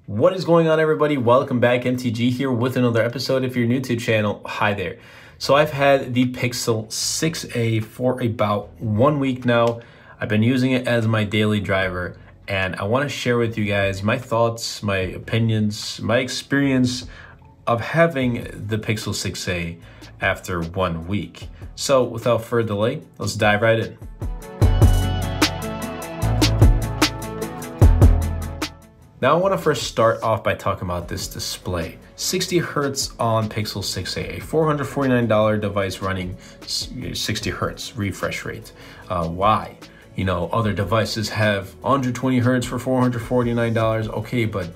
What is going on, everybody? Welcome back. MTG here with another episode. If you're new to the channel, hi there. So I've had the Pixel 6a for about 1 week now. I've been using it as my daily driver, and I want to share with you guys my thoughts, my opinions, my experience of having the Pixel 6a after 1 week. So without further delay, let's dive right in. Now I want to first start off by talking about this display. 60 Hz on Pixel 6a, a $449 device running 60 Hz refresh rate. Why? You know, other devices have 120 Hz for $449. Okay, but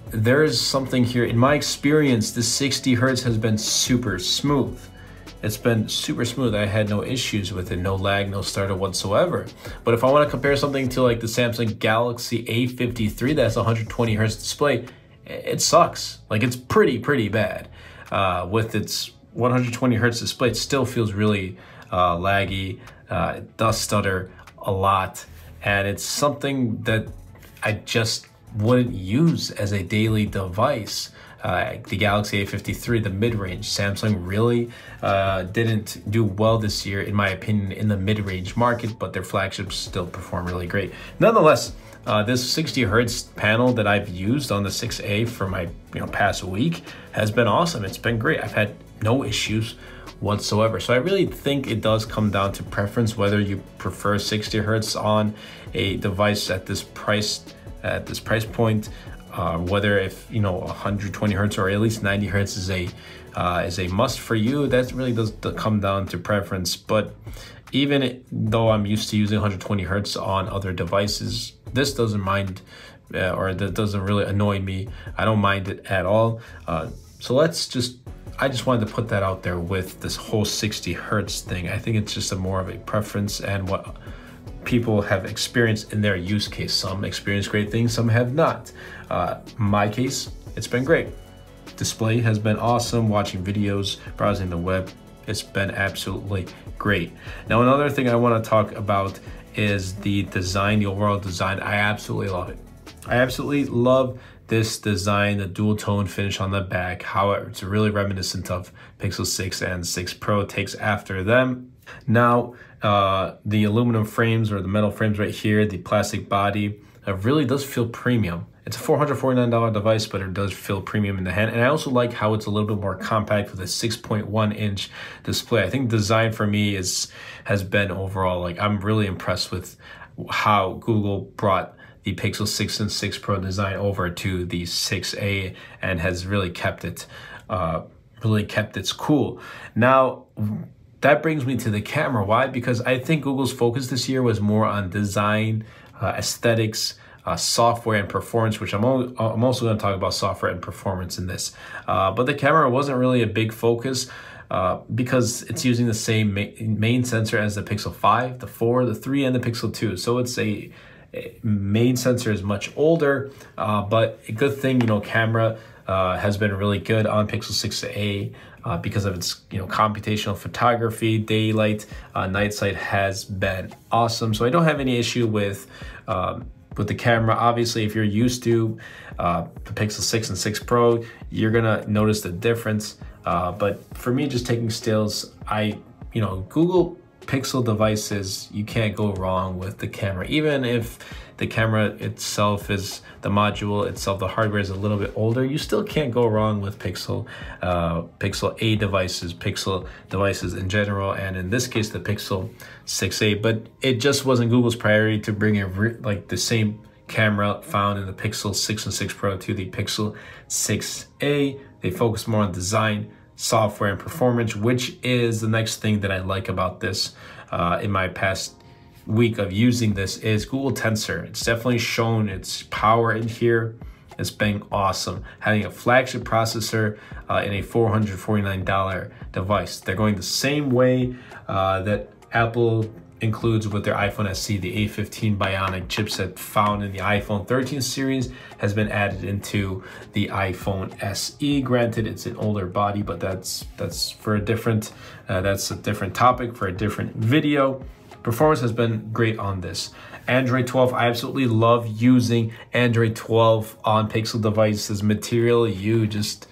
there is something here. In my experience, the 60 Hz has been super smooth. It's been super smooth. I had no issues with it, no lag, no stutter whatsoever. But if I want to compare something to like the Samsung Galaxy A53 that's 120 Hz display, it sucks. Like, it's pretty bad. With its 120 Hz display, it still feels really laggy. It does stutter a lot, and it's something that I just wouldn't use as a daily device. The Galaxy A53, the mid-range, Samsung really didn't do well this year, in my opinion, in the mid-range market, but their flagships still perform really great. Nonetheless, this 60 Hz panel that I've used on the 6a for my past week has been awesome. It's been great. I've had no issues whatsoever. So I really think it does come down to preference, whether you prefer 60 Hz on a device at this price point. Whether if 120 Hz or at least 90 Hz is a must for you. That really does come down to preference. But even though I'm used to using 120 Hz on other devices, this doesn't mind, or that doesn't really annoy me. I don't mind it at all. So I just wanted to put that out there with this whole 60 Hz thing. I think it's just more of a preference and what people have experienced in their use case. Some experience great things, some have not. My case, it's been great. Display has been awesome. Watching videos, browsing the web, it's been absolutely great. Now, another thing I want to talk about is the design, the overall design. I absolutely love it. I absolutely love this design, the dual tone finish on the back. However, it's really reminiscent of Pixel 6 and 6 Pro takes after them. Now, the aluminum frames, or the metal frames right here, the plastic body, it really does feel premium. It's a $449 device, but it does feel premium in the hand. And I also like how it's a little bit more compact with a 6.1 inch display. I think design for me has been overall, like, I'm really impressed with how Google brought the Pixel 6 and 6 Pro design over to the 6a and has really kept it cool. Now, that brings me to the camera. Why? Because I think Google's focus this year was more on design, aesthetics, software, and performance, which I'm also going to talk about software and performance in this. But the camera wasn't really a big focus because it's using the same main sensor as the Pixel 5, the 4, the 3, and the Pixel 2. So it's a main sensor is much older, but a good thing, camera has been really good on Pixel 6a. Because of its computational photography, daylight, night sight has been awesome. So I don't have any issue with the camera. Obviously, if you're used to the Pixel 6 and 6 Pro, you're gonna notice the difference. But for me, just taking stills, Google Pixel devices, you can't go wrong with the camera. Even if the camera itself is, the module itself, the hardware is a little bit older, you still can't go wrong with Pixel devices in general, and in this case, the Pixel 6a. But it just wasn't Google's priority to bring in like the same camera found in the Pixel 6 and 6 Pro to the Pixel 6a. They focus more on design, software, and performance, which is the next thing that I like about this. In my past week of using this is Google Tensor. It's definitely shown its power in here. It's been awesome. Having a flagship processor in a $449 device. They're going the same way that Apple includes with their iPhone SE. The A15 Bionic chipset found in the iPhone 13 series has been added into the iPhone SE. Granted, it's an older body, but that's for a different topic for a different video. Performance has been great on this. Android 12, I absolutely love using Android 12 on Pixel devices. Material You just,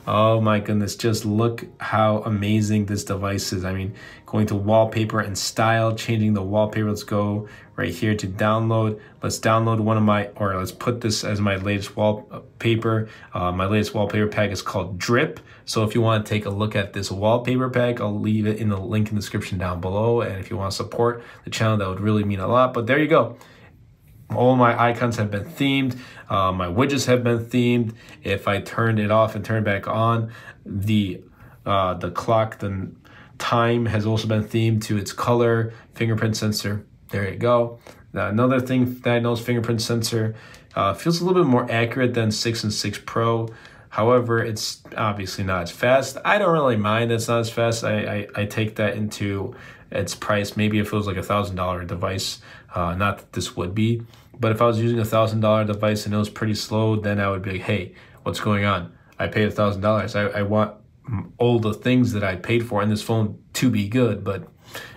oh my goodness, just look how amazing this device is. I mean, going to wallpaper and style, changing the wallpaper. Let's go right here to download. Let's download one of my, or let's put this as my latest wallpaper. My latest wallpaper pack is called Drip. So if you want to take a look at this wallpaper pack, I'll leave it in the link in the description down below. And if you want to support the channel, that would really mean a lot. But there you go. All my icons have been themed. My widgets have been themed. If I turned it off and turned it back on, the clock, the time has also been themed to its color, fingerprint sensor. There you go. Now, another thing that I know is fingerprint sensor feels a little bit more accurate than 6 and 6 Pro. However, it's obviously not as fast. I don't really mind it's not as fast. I take that into its price. Maybe if it was like $1,000 device, not that this would be, but if I was using $1,000 device and it was pretty slow, then I would be like, hey, what's going on? I paid $1,000. I want all the things that I paid for in this phone to be good, but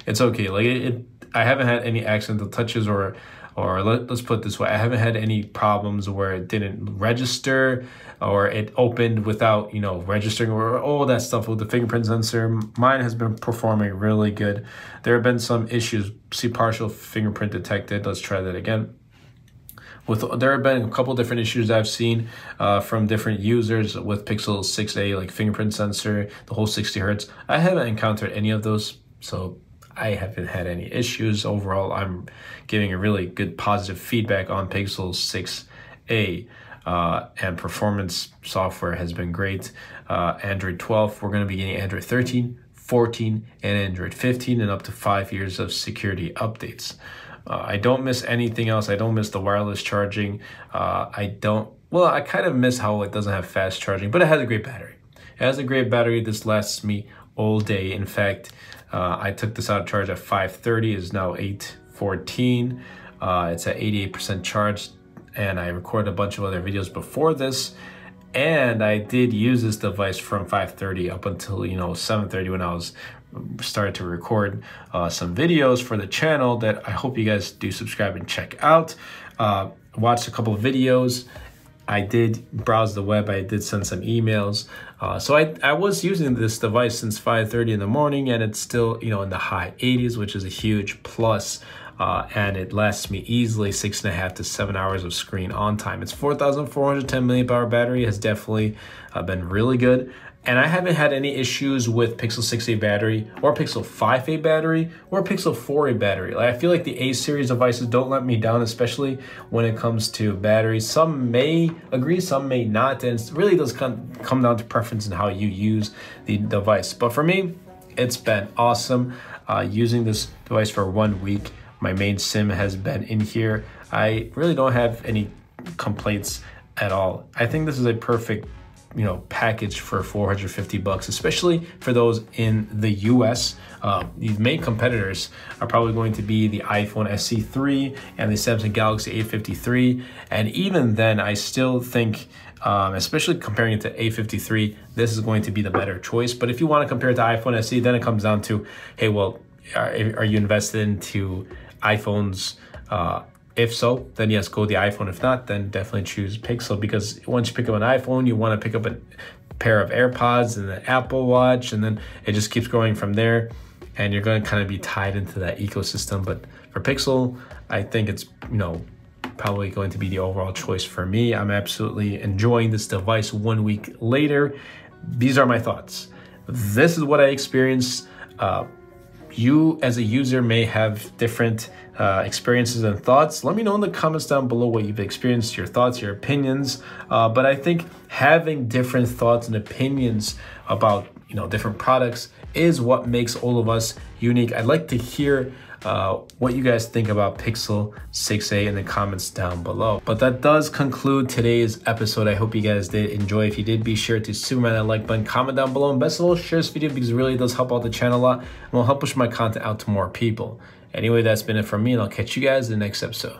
it's okay. Like I haven't had any accidental touches, or let's put it this way, I haven't had any problems where it didn't register or it opened without, you know, registering, or all that stuff with the fingerprint sensor. Mine has been performing really good. There have been some issues. See, partial fingerprint detected. Let's try that again. There have been a couple different issues I've seen from different users with Pixel 6a, like fingerprint sensor, the whole 60 Hertz. I haven't encountered any of those, so I haven't had any issues. Overall, I'm giving a really good positive feedback on Pixel 6a, and performance software has been great. Android 12, we're going to be getting Android 13, 14, and Android 15, and up to 5 years of security updates. I don't miss anything else. I don't miss the wireless charging. I kind of miss how it doesn't have fast charging, but it has a great battery. It has a great battery. This lasts me all day. In fact, I took this out of charge at 5:30. It's now 8:14. It's at 88% charged, and I recorded a bunch of other videos before this. And I did use this device from 5:30 up until 7:30 when I was started to record some videos for the channel that I hope you guys do subscribe and check out. Watched a couple of videos. I did browse the web. I did send some emails. So I was using this device since 5:30 in the morning, and it's still in the high 80s, which is a huge plus. And it lasts me easily 6.5 to 7 hours of screen on time. It's 4,410 milliamp hour battery, has definitely been really good. And I haven't had any issues with Pixel 6a battery or Pixel 5a battery or Pixel 4a battery. Like, I feel like the A series devices don't let me down, especially when it comes to batteries. Some may agree, some may not, and it really does come down to preference and how you use the device. But for me, it's been awesome using this device for 1 week. My main SIM has been in here. I really don't have any complaints at all. I think this is a perfect package for $450, especially for those in the US. These main competitors are probably going to be the iPhone SE3 and the Samsung Galaxy A53. And even then, I still think, especially comparing it to A53, this is going to be the better choice. But if you want to compare it to iPhone SE, then it comes down to, hey, well, are you invested into iPhones? If so, then yes, go the iPhone. If not, then definitely choose Pixel, because once you pick up an iPhone, you want to pick up a pair of AirPods and an Apple Watch, and then it just keeps going from there, and you're going to kind of be tied into that ecosystem. But for Pixel, I think it's probably going to be the overall choice for me. I'm absolutely enjoying this device 1 week later. These are my thoughts. This is what I experienced. You as a user may have different experiences and thoughts. Let me know in the comments down below what you've experienced, your thoughts, your opinions. But I think having different thoughts and opinions about different products is what makes all of us unique. I'd like to hear what you guys think about Pixel 6a in the comments down below. But that does conclude today's episode. I hope you guys did enjoy. If you did, be sure to smash that like button, comment down below, and best of all, share this video because it really does help out the channel a lot and will help push my content out to more people. Anyway, that's been it from me, and I'll catch you guys in the next episode.